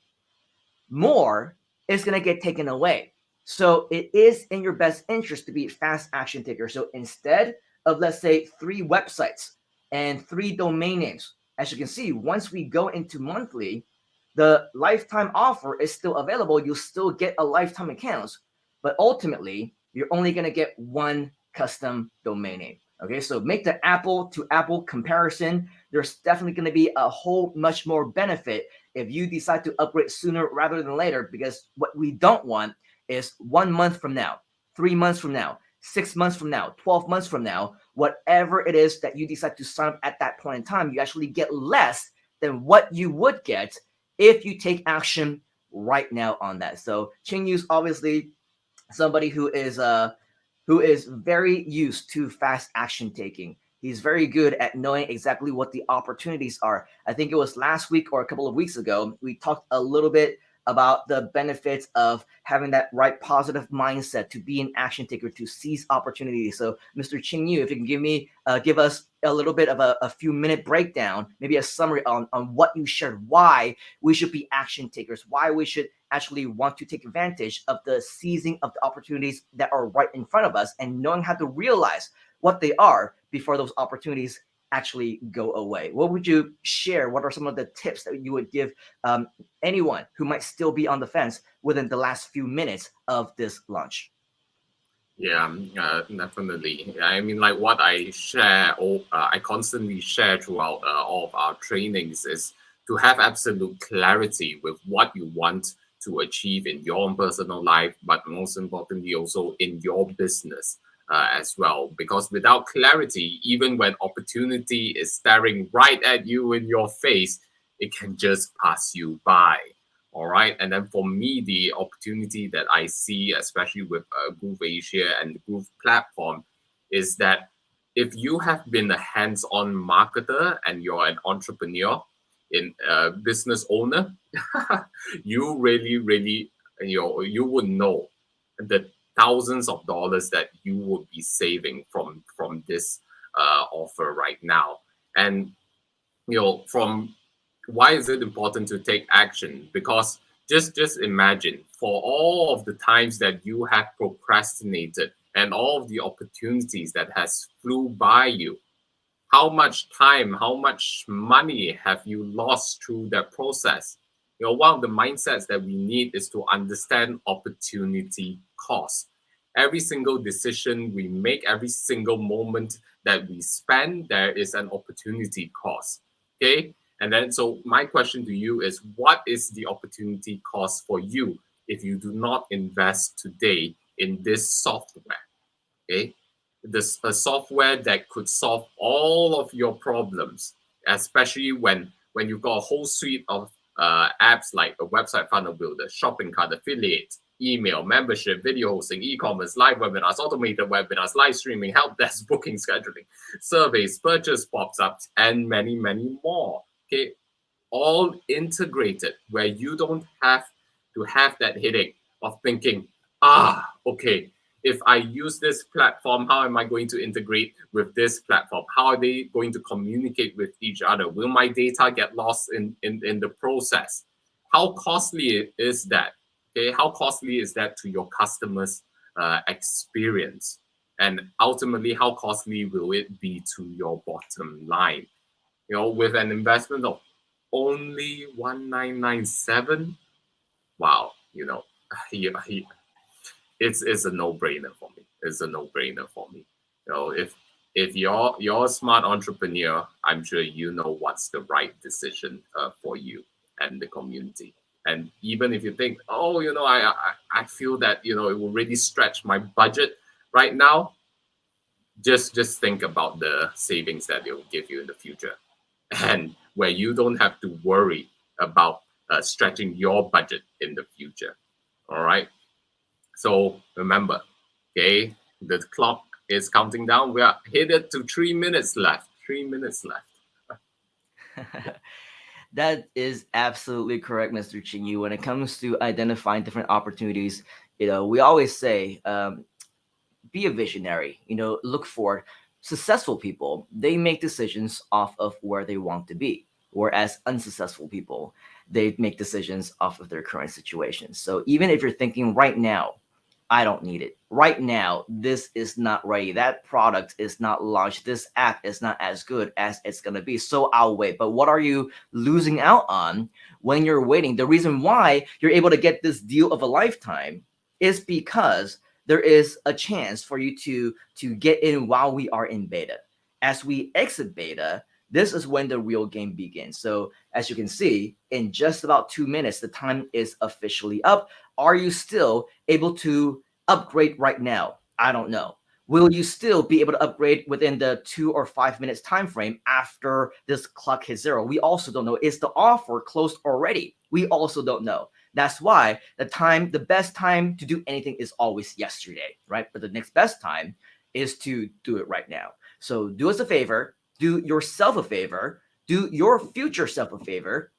more is going to get taken away. So it is in your best interest to be a fast action taker. So instead of, let's say, 3 websites and 3 domain names, as you can see, once we go into monthly, the lifetime offer is still available. You'll still get a lifetime account, but ultimately you're only going to get 1 custom domain name. Okay, so make the apple to apple comparison. There's definitely going to be a whole much more benefit if you decide to upgrade sooner rather than later, because what we don't want is 1 month from now, 3 months from now, 6 months from now, 12 months from now, whatever it is that you decide to sign up at that point in time, you actually get less than what you would get if you take action right now on that. So Ching Yu's obviously somebody who is very used to fast action taking. He's very good at knowing exactly what the opportunities are. I think it was last week or a couple of weeks ago, we talked a little bit about the benefits of having that right positive mindset to be an action taker, to seize opportunities. So Mr. Ching Yu, if you can give us a little bit of a few minute breakdown, maybe a summary on what you shared, why we should be action takers, why we should actually want to take advantage of the seizing of the opportunities that are right in front of us, and knowing how to realize what they are before those opportunities actually go away. What would you share? What are some of the tips that you would give anyone who might still be on the fence within the last few minutes of this launch? Yeah, definitely. I mean, like what I share, or I constantly share throughout all of our trainings, is to have absolute clarity with what you want to achieve in your own personal life, but most importantly also in your business as well. Because without clarity, even when opportunity is staring right at you in your face, it can just pass you by. All right. And then for me, the opportunity that I see, especially with Groove Asia and the Groove platform, is that if you have been a hands-on marketer and you're an entrepreneur, in a business owner, you really, you would know the thousands of dollars that you would be saving from this offer right now. And from why is it important to take action? Because just imagine, for all of the times that you have procrastinated and all of the opportunities that has flew by you, how much time, how much money have you lost through that process? One of the mindsets that we need is to understand opportunity cost. Every single decision we make, every single moment that we spend, there is an opportunity cost. Okay. And then, so my question to you is, what is the opportunity cost for you if you do not invest today in this software? Okay. This a software that could solve all of your problems, especially when you've got a whole suite of apps like a website funnel builder, shopping cart, affiliate, email, membership, video hosting, e-commerce, live webinars, automated webinars, live streaming, help desk, booking, scheduling, surveys, purchase pops-ups, and many, many more. Okay, all integrated where you don't have to have that headache of thinking, okay, if I use this platform, how am I going to integrate with this platform? How are they going to communicate with each other? Will my data get lost in the process? How costly is that? Okay, how costly is that to your customers' experience? And ultimately, how costly will it be to your bottom line? With an investment of only 1997, wow, he, it's a no-brainer for me. It's a no-brainer for me. If you're a smart entrepreneur, I'm sure you know what's the right decision for you and the community. And even if you think, oh, I feel that it will really stretch my budget right now, just think about the savings that it will give you in the future, and where you don't have to worry about stretching your budget in the future. All right. So remember, okay, the clock is counting down. We are headed to 3 minutes left. 3 minutes left. That is absolutely correct, Mr. Chinyu. When it comes to identifying different opportunities, we always say, be a visionary. Look for successful people. They make decisions off of where they want to be, whereas unsuccessful people, they make decisions off of their current situation. So even if you're thinking right now, I don't need it. Right now, this is not ready. That product is not launched. This app is not as good as it's going to be. So I'll wait. But what are you losing out on when you're waiting? The reason why you're able to get this deal of a lifetime is because there is a chance for you to get in while we are in beta. As we exit beta, this is when the real game begins. So as you can see, in just about 2 minutes, the time is officially up. Are you still able to upgrade right now? I don't know. Will you still be able to upgrade within the 2 or 5 minutes time frame after this clock hits zero? We also don't know. Is the offer closed already? We also don't know. That's why the best time to do anything is always yesterday, right? But the next best time is to do it right now. So do us a favor, do yourself a favor, do your future self a favor,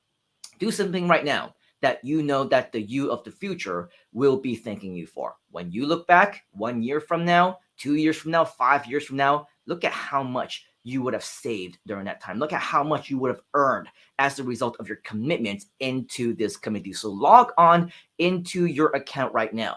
do something right now that you know that the you of the future will be thanking you for. When you look back 1 year from now, 2 years from now, 5 years from now, look at how much you would have saved during that time. Look at how much you would have earned as a result of your commitment into this community. So log on into your account right now.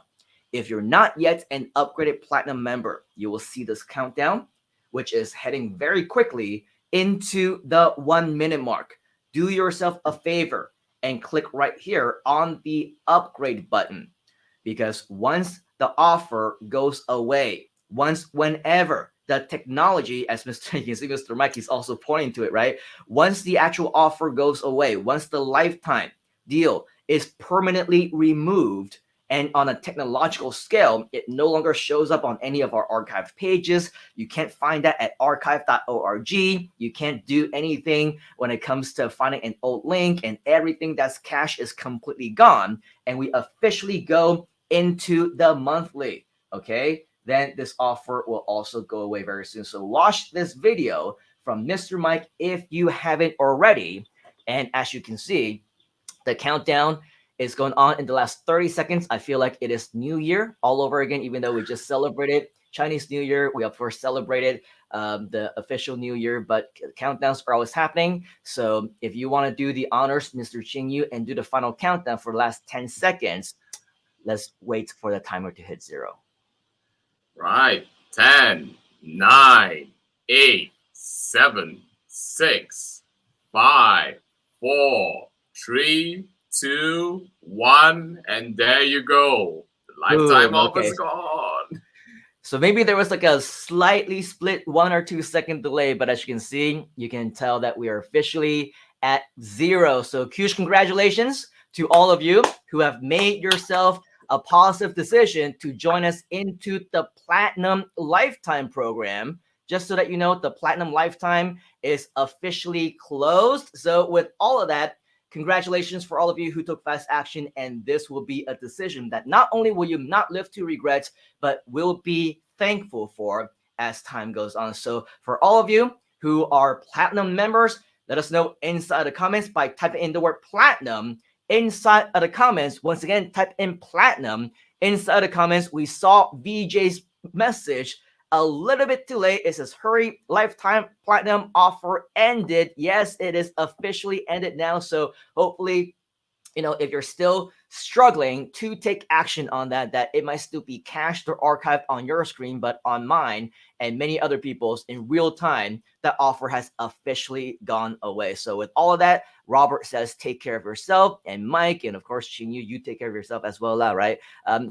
If you're not yet an upgraded platinum member, you will see this countdown, which is heading very quickly into the 1 minute mark. Do yourself a favor and click right here on the upgrade button, because once the offer goes away, whenever the technology, as Mr. Mike is also pointing to it, right? Once the actual offer goes away, once the lifetime deal is permanently removed, and on a technological scale, it no longer shows up on any of our archive pages. You can't find that at archive.org. You can't do anything when it comes to finding an old link, and everything that's cache is completely gone. And we officially go into the monthly, okay? Then this offer will also go away very soon. So watch this video from Mr. Mike if you haven't already. And as you can see, the countdown is going on in the last 30 seconds. I feel like it is New Year all over again, even though we just celebrated Chinese New Year. We of course celebrated the official New Year, but countdowns are always happening. So if you want to do the honors, Mr. Qingyu, and do the final countdown for the last 10 seconds, let's wait for the timer to hit zero. Right. 10, 9, 8, 7, 6, 5, 4, 3, 2, 1, and there you go. The lifetime Boom. offer Okay. is gone. So maybe there was like a slightly split 1 or 2 second delay, but as you can see, you can tell that we are officially at 0. So huge congratulations to all of you who have made yourself a positive decision to join us into the Platinum Lifetime program. Just so that you know, the Platinum Lifetime is officially closed. So with all of that, congratulations for all of you who took fast action, and this will be a decision that not only will you not live to regret, but will be thankful for as time goes on. So for all of you who are platinum members, let us know inside the comments by typing in the word platinum inside of the comments. Once again, type in platinum inside the comments. We saw VJ's message a little bit too late. It says, hurry, lifetime platinum offer ended. Yes, it is officially ended now. So hopefully, if you're still struggling to take action on that it might still be cached or archived on your screen, but on mine and many other people's in real time, that offer has officially gone away. So with all of that, Robert says, take care of yourself, and Mike, and of course, Chinyu, you take care of yourself as well, right?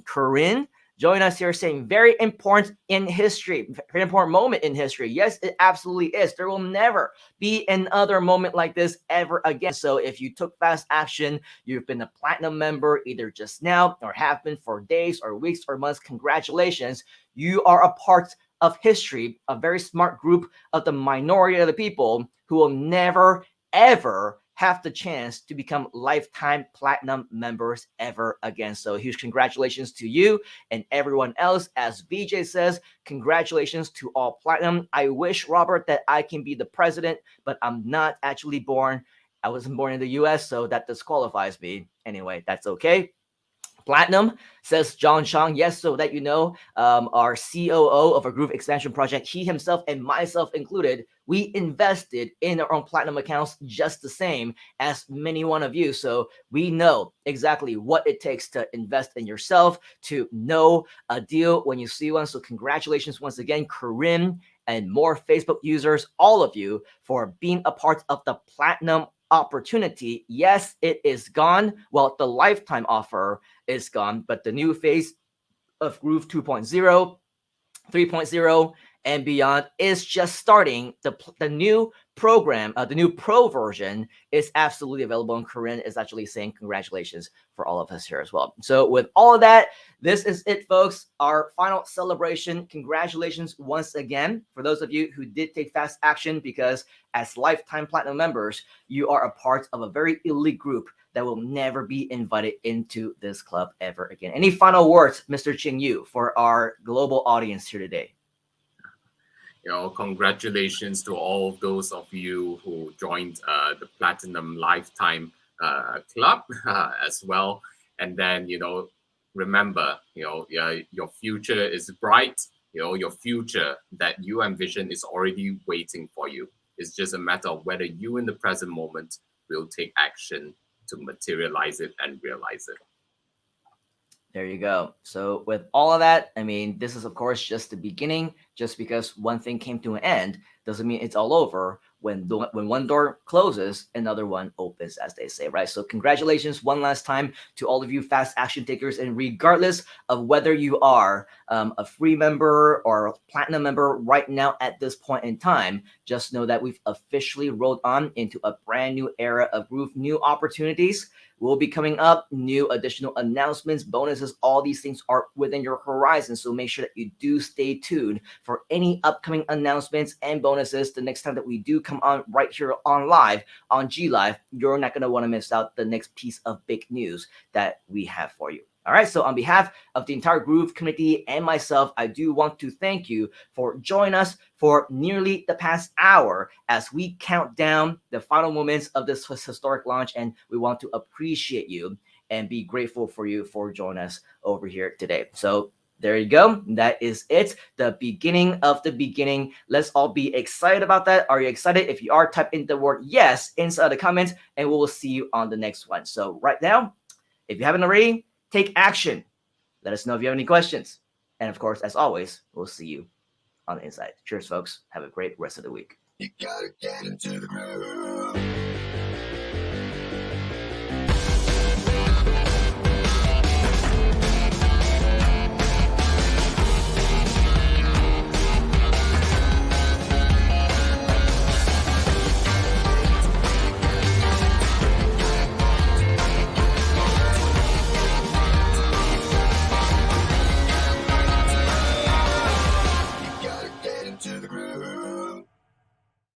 Corinne, join us here saying very important in history, very important moment in history. Yes, it absolutely is. There will never be another moment like this ever again. So if you took fast action, you've been a platinum member either just now or have been for days or weeks or months, congratulations. You are a part of history, a very smart group of the minority of the people who will never, ever have the chance to become lifetime platinum members ever again. So huge congratulations to you and everyone else. As VJ says, congratulations to all platinum. I wish, Robert, that I can be the president, but I'm not actually born. I wasn't born in the US, so that disqualifies me. Anyway, that's okay. Platinum, says John Chang. Yes, so that you know, our COO of a Groove expansion project, he himself and myself included, we invested in our own platinum accounts just the same as many one of you. So we know exactly what it takes to invest in yourself, to know a deal when you see one. So congratulations once again, Corinne and more Facebook users, all of you, for being a part of the platinum opportunity. Yes, it is gone. Well, the lifetime offer is gone, but the new phase of Groove 2.0, 3.0, and beyond is just starting. The new program, the new pro version is absolutely available, and Corinne is actually saying congratulations for all of us here as well. So with all of that, this is it, folks. Our final celebration. Congratulations once again for those of you who did take fast action, because as lifetime platinum members, you are a part of a very elite group that will never be invited into this club ever again. Any final words, Mr. Ching Yu, for our global audience here today? Congratulations to all of those of you who joined the Platinum Lifetime Club as well. And then, remember, your future is bright. Your future that you envision is already waiting for you. It's just a matter of whether you in the present moment will take action to materialize it and realize it. There you go. So with all of that, I mean, this is of course just the beginning. Just because one thing came to an end doesn't mean it's all over. When one door closes, another one opens, as they say, right? So congratulations one last time to all of you fast action takers, and regardless of whether you are a free member or a platinum member right now at this point in time, just know that we've officially rolled on into a brand new era of Groove, new opportunities will be coming up, new additional announcements, bonuses, all these things are within your horizon. So make sure that you do stay tuned for any upcoming announcements and bonuses the next time that we do come on right here on live on GLIVE. You're not going to want to miss out the next piece of big news that we have for you. All right, so on behalf of the entire Groove community and myself, I do want to thank you for joining us for nearly the past hour as we count down the final moments of this historic launch, and we want to appreciate you and be grateful for you for joining us over here today. So there you go. That is it. The beginning of the beginning. Let's all be excited about that. Are you excited? If you are, type in the word yes inside the comments, and we will see you on the next one. So right now, if you haven't already, take action. Let us know if you have any questions. And of course, as always, we'll see you on the inside. Cheers, folks. Have a great rest of the week. You gotta get into the groove.